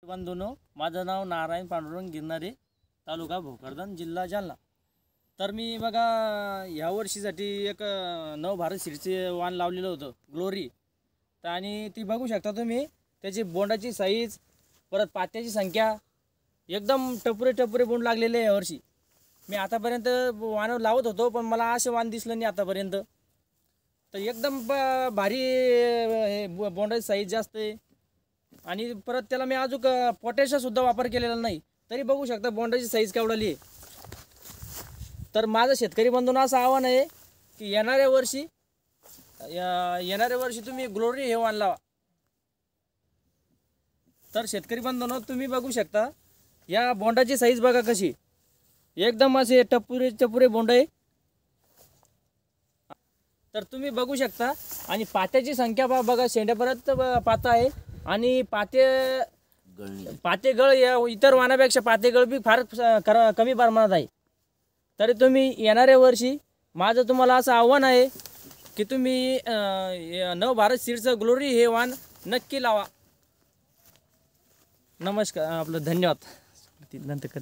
बंधूंनो, माझं नाव नारायण पांडुरंग गिरणारे, तालुका भोकरदन, जिल्हा जालना। तर मी बघा ह्या वर्षीसाठी एक नवभारत सीडचे वाण लावलेलं होतं ग्लोरी। तर आणि ती बघू शकता तुम्ही, त्याची बोंडाची साईज, परत पात्याची संख्या एकदम टपुरे बोंड लागलेले आहे यावर्षी। मी आतापर्यंत वाण लावत होतो, पण मला असे वाण दिसलं नाही आतापर्यंत। तर एकदम भारी बोंडाची साईज जास्त आहे। आणि परत त्याला मी अजून पोटॅशचा सुद्धा वापर केलेला नाही, तरी बघू शकता बोंडाची साईज केवढाली आहे। तर माझं शेतकरी बंधूंना असं आव्हान आहे की येणाऱ्या वर्षी तुम्ही ग्लोरी हे वाण लावा। तर शेतकरी बंधूंनो, तुम्ही बघू शकता या बोंडाची साईज बघा कशी, एकदम असे टपुरे बोंड आहे। तर तुम्ही बघू शकता आणि पात्याची संख्या बघा, शेंड्यापर्यंत पाता आहे। आणि पातेगळ या इतर वाणापेक्षा पातेगळ बी फार कमी प्रमाणात आहे। तरी तुम्ही येणाऱ्या वर्षी माझं तुम्हाला असं आव्हान आहे की तुम्ही नवभारत सीडचं ग्लोरी हे वाण नक्की लावा। नमस्कार, आपलं धन्यवाद। नंतर